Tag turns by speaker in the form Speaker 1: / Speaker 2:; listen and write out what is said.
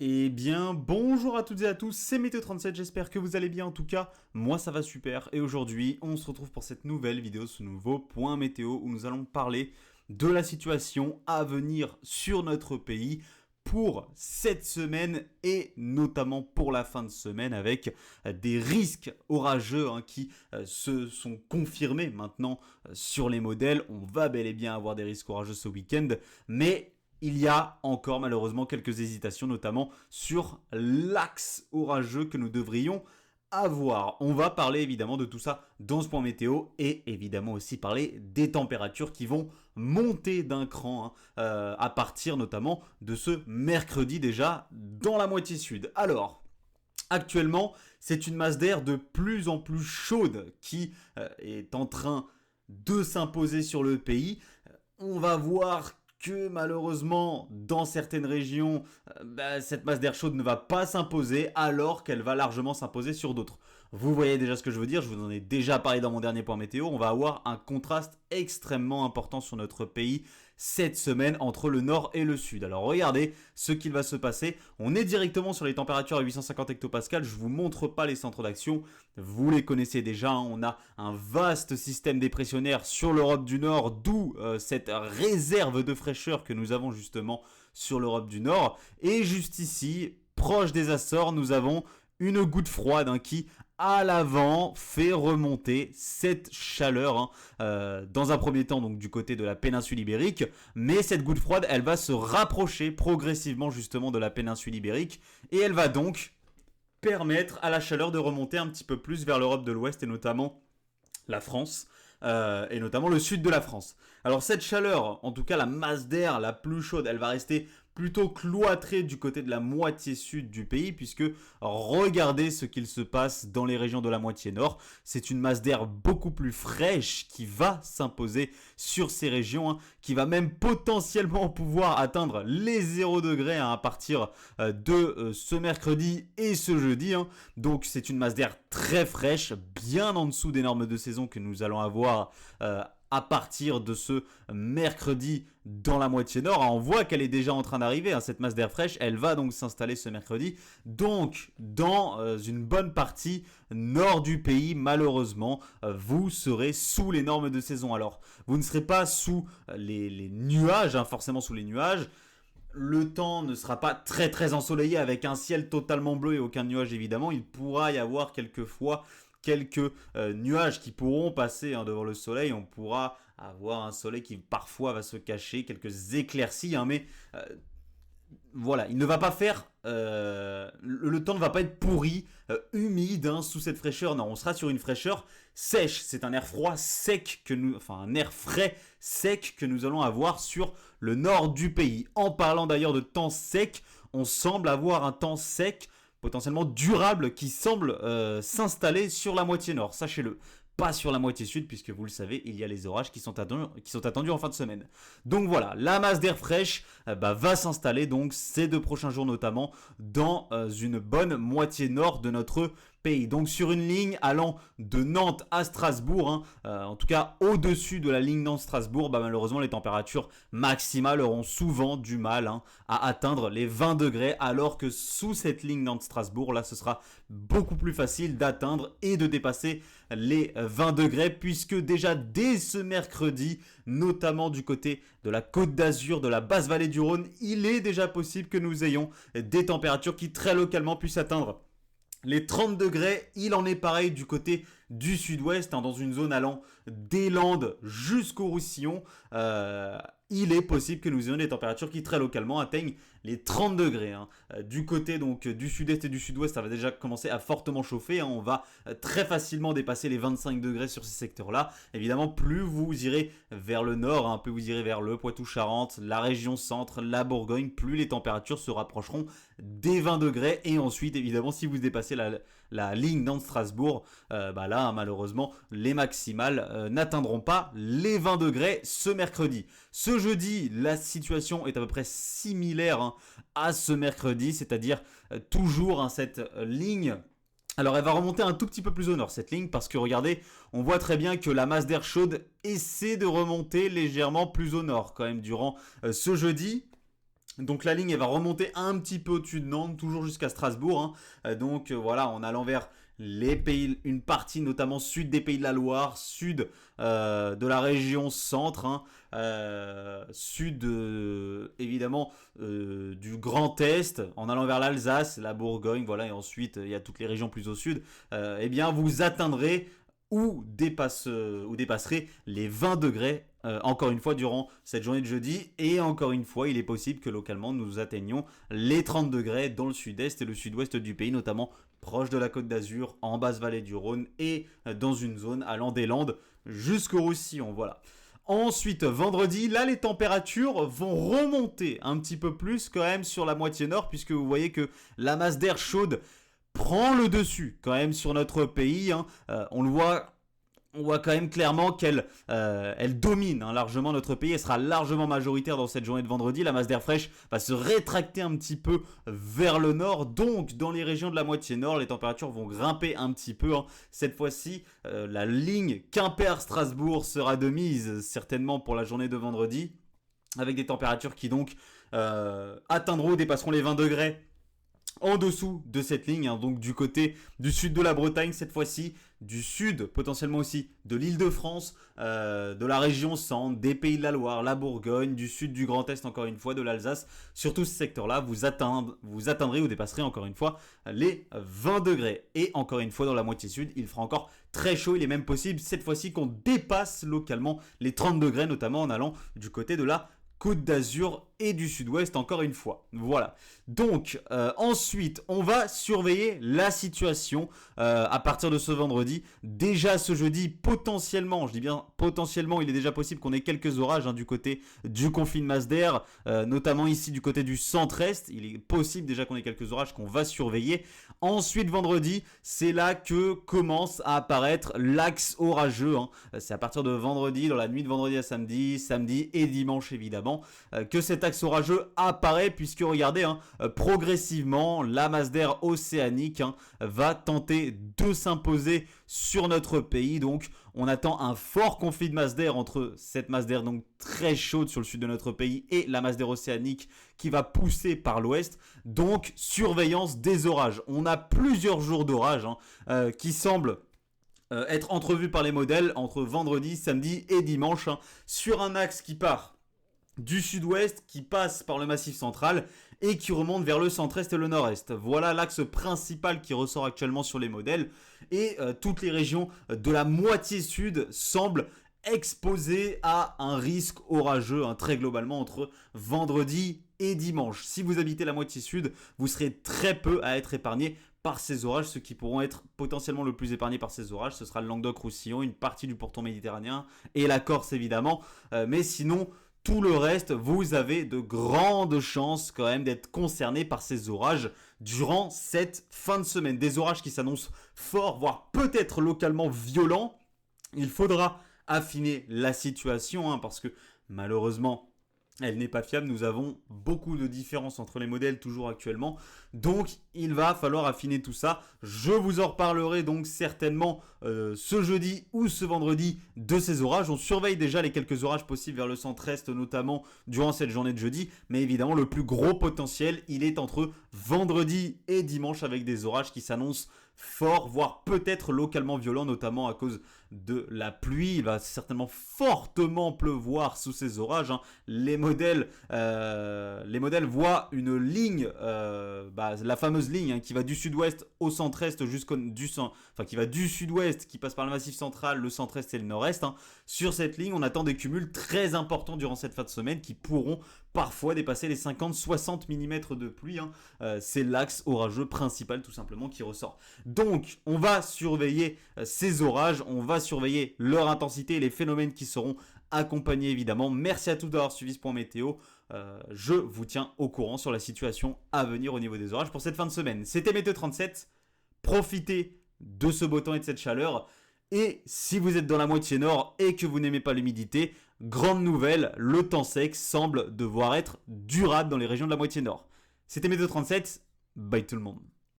Speaker 1: Eh bien, bonjour à toutes et à tous, c'est Météo37, j'espère que vous allez bien en tout cas, moi ça va super, et aujourd'hui on se retrouve pour cette nouvelle vidéo, ce nouveau point météo où nous allons parler de la situation à venir sur notre pays pour cette semaine et notamment pour la fin de semaine avec des risques orageux qui se sont confirmés maintenant sur les modèles. On va bel et bien avoir des risques orageux ce week-end, mais il y a encore malheureusement quelques hésitations, notamment sur l'axe orageux que nous devrions avoir. On va parler évidemment de tout ça dans ce point météo et évidemment aussi parler des températures qui vont monter d'un cran à partir notamment de ce mercredi déjà dans la moitié sud. Alors, actuellement, c'est une masse d'air de plus en plus chaude qui est en train de s'imposer sur le pays. On va voir que malheureusement, dans certaines régions, cette masse d'air chaude ne va pas s'imposer alors qu'elle va largement s'imposer sur d'autres. Vous voyez déjà ce que je veux dire, je vous en ai déjà parlé dans mon dernier point météo, on va avoir un contraste extrêmement important sur notre pays cette semaine entre le nord et le sud. Alors regardez ce qu'il va se passer, on est directement sur les températures à 850 hectopascales, je vous montre pas les centres d'action, vous les connaissez déjà, on a un vaste système dépressionnaire sur l'Europe du Nord, d'où cette réserve de fraîcheur que nous avons justement sur l'Europe du Nord, et juste ici, proche des Açores, nous avons une goutte froide qui, à l'avant, fait remonter cette chaleur dans un premier temps donc du côté de la péninsule ibérique, mais cette goutte froide, elle va se rapprocher progressivement justement de la péninsule ibérique et elle va donc permettre à la chaleur de remonter un petit peu plus vers l'Europe de l'Ouest et notamment la France. Et notamment le sud de la France. Alors cette chaleur, en tout cas la masse d'air la plus chaude, elle va rester plutôt cloîtrée du côté de la moitié sud du pays, puisque regardez ce qu'il se passe dans les régions de la moitié nord. C'est une masse d'air beaucoup plus fraîche qui va s'imposer sur ces régions, qui va même potentiellement pouvoir atteindre les 0 degrés à partir de ce mercredi et ce jeudi. Donc c'est une masse d'air très fraîche, bien en dessous des normes de saison que nous allons avoir à partir de ce mercredi dans la moitié nord. On voit qu'elle est déjà en train d'arriver, cette masse d'air fraîche, elle va donc s'installer ce mercredi. Donc, dans une bonne partie nord du pays, malheureusement, vous serez sous les normes de saison. Alors, vous ne serez pas sous les nuages, forcément sous les nuages. Le temps ne sera pas très très ensoleillé avec un ciel totalement bleu et aucun nuage évidemment. Il pourra y avoir quelquefois quelques nuages qui pourront passer devant le soleil. On pourra avoir un soleil qui parfois va se cacher, quelques éclaircies, mais voilà, il ne va pas faire... le temps ne va pas être pourri, humide sous cette fraîcheur. Non, on sera sur une fraîcheur sèche. C'est un air froid sec un air frais sec que nous allons avoir sur le nord du pays. En parlant d'ailleurs de temps sec, on semble avoir un temps sec potentiellement durable qui semble s'installer sur la moitié nord, sachez-le. Pas sur la moitié sud, puisque vous le savez, il y a les orages qui sont attendus en fin de semaine. Donc voilà, la masse d'air fraîche va s'installer donc ces 2 prochains jours notamment dans une bonne moitié nord de notre pays. Donc sur une ligne allant de Nantes à Strasbourg, en tout cas au-dessus de la ligne Nantes-Strasbourg, malheureusement les températures maximales auront souvent du mal à atteindre les 20 degrés, alors que sous cette ligne Nantes-Strasbourg, là ce sera beaucoup plus facile d'atteindre et de dépasser les 20 degrés, puisque déjà dès ce mercredi, notamment du côté de la Côte d'Azur, de la basse vallée du Rhône, il est déjà possible que nous ayons des températures qui très localement puissent atteindre les 30 degrés. Il en est pareil du côté du sud-ouest, dans une zone allant des Landes jusqu'au Roussillon. Il est possible que nous ayons des températures qui très localement atteignent les 30 degrés. Du côté donc du sud-est et du sud-ouest, ça va déjà commencer à fortement chauffer. On va très facilement dépasser les 25 degrés sur ces secteurs-là. Évidemment, plus vous irez vers le nord, plus vous irez vers le Poitou-Charentes, la région centre, la Bourgogne, plus les températures se rapprocheront des 20 degrés. Et ensuite, évidemment, si vous dépassez la ligne Nantes-Strasbourg, là, malheureusement, les maximales n'atteindront pas les 20 degrés ce mercredi. Ce jeudi, la situation est à peu près similaire à ce mercredi, c'est-à-dire toujours cette ligne. Alors elle va remonter un tout petit peu plus au nord cette ligne, parce que regardez, on voit très bien que la masse d'air chaude essaie de remonter légèrement plus au nord quand même durant ce jeudi. Donc la ligne elle va remonter un petit peu au-dessus de Nantes, toujours jusqu'à Strasbourg, hein. Donc voilà, en allant vers les pays, une partie notamment sud des Pays de la Loire, sud de la région centre, hein, sud évidemment du Grand Est, en allant vers l'Alsace, la Bourgogne, voilà, et ensuite il y a toutes les régions plus au sud, eh bien vous atteindrez ou dépasserez les 20 degrés encore une fois durant cette journée de jeudi. Et encore une fois, il est possible que localement nous atteignions les 30 degrés dans le sud-est et le sud-ouest du pays, notamment proche de la Côte d'Azur, en basse vallée du Rhône et dans une zone allant des Landes jusqu'au Roussillon. Voilà. Ensuite, vendredi, là, les températures vont remonter un petit peu plus quand même sur la moitié nord, puisque vous voyez que la masse d'air chaude prend le dessus quand même sur notre pays, hein. On voit quand même clairement qu'elle elle domine, hein, largement notre pays. Elle sera largement majoritaire dans cette journée de vendredi. La masse d'air fraîche va se rétracter un petit peu vers le nord. Donc, dans les régions de la moitié nord, les températures vont grimper un petit peu, hein. Cette fois-ci, la ligne Quimper-Strasbourg sera de mise, certainement pour la journée de vendredi, avec des températures qui donc atteindront ou dépasseront les 20 degrés en dessous de cette ligne, hein, donc du côté du sud de la Bretagne cette fois-ci, du sud potentiellement aussi de l'Île-de-France, de la région centre, des Pays de la Loire, la Bourgogne, du sud du Grand Est encore une fois, de l'Alsace. Sur tous ces secteurs-là, vous atteindrez ou dépasserez encore une fois les 20 degrés. Et encore une fois dans la moitié sud, il fera encore très chaud. Il est même possible cette fois-ci qu'on dépasse localement les 30 degrés, notamment en allant du côté de la Côte d'Azur et du sud-ouest encore une fois. Voilà. Donc ensuite, on va surveiller la situation à partir de ce vendredi. Déjà ce jeudi, potentiellement, je dis bien potentiellement, il est déjà possible qu'on ait quelques orages, hein, du côté du conflit de masse d'air, notamment ici du côté du centre-est. Il est possible déjà qu'on ait quelques orages qu'on va surveiller. Ensuite, vendredi, c'est là que commence à apparaître l'axe orageux, hein. C'est à partir de vendredi, dans la nuit de vendredi à samedi, samedi et dimanche évidemment, que cet axe orageux apparaît, puisque regardez, hein, progressivement la masse d'air océanique, hein, va tenter de s'imposer sur notre pays. Donc on attend un fort conflit de masse d'air entre cette masse d'air donc très chaude sur le sud de notre pays et la masse d'air océanique qui va pousser par l'ouest. Donc surveillance des orages. On a plusieurs jours d'orage, hein, qui semblent être entrevus par les modèles entre vendredi, samedi et dimanche, hein, sur un axe qui part du sud-ouest, qui passe par le massif central et qui remonte vers le centre-est et le nord-est. Voilà l'axe principal qui ressort actuellement sur les modèles. Et toutes les régions de la moitié sud semblent exposées à un risque orageux, hein, très globalement entre vendredi et dimanche. Si vous habitez la moitié sud, vous serez très peu à être épargné par ces orages. Ceux qui pourront être potentiellement le plus épargnés par ces orages, ce sera le Languedoc-Roussillon, une partie du pourtour méditerranéen et la Corse évidemment. Mais sinon, tout le reste, vous avez de grandes chances quand même d'être concerné par ces orages durant cette fin de semaine. Des orages qui s'annoncent forts, voire peut-être localement violents. Il faudra affiner la situation, hein, parce que malheureusement, elle n'est pas fiable. Nous avons beaucoup de différences entre les modèles toujours actuellement. Donc, il va falloir affiner tout ça. Je vous en reparlerai donc certainement ce jeudi ou ce vendredi de ces orages. On surveille déjà les quelques orages possibles vers le centre-est, notamment durant cette journée de jeudi. Mais évidemment, le plus gros potentiel, il est entre vendredi et dimanche avec des orages qui s'annoncent forts, voire peut-être localement violents, notamment à cause de la pluie. Il va certainement fortement pleuvoir sous ces orages, hein. Les modèles voient une ligne, la fameuse ligne, hein, qui va du sud-ouest au centre-est qui va du sud-ouest, qui passe par le massif central, le centre-est et le nord-est, hein. Sur cette ligne, on attend des cumuls très importants durant cette fin de semaine qui pourront parfois dépasser les 50-60 mm de pluie, hein. C'est l'axe orageux principal tout simplement qui ressort. Donc on va surveiller ces orages, on va surveiller leur intensité et les phénomènes qui seront accompagnés évidemment. Merci à tous d'avoir suivi ce point météo. Je vous tiens au courant sur la situation à venir au niveau des orages pour cette fin de semaine. C'était Météo 37, profitez de ce beau temps et de cette chaleur. Et si vous êtes dans la moitié nord et que vous n'aimez pas l'humidité, grande nouvelle, le temps sec semble devoir être durable dans les régions de la moitié nord. C'était Météo 37, bye tout le monde.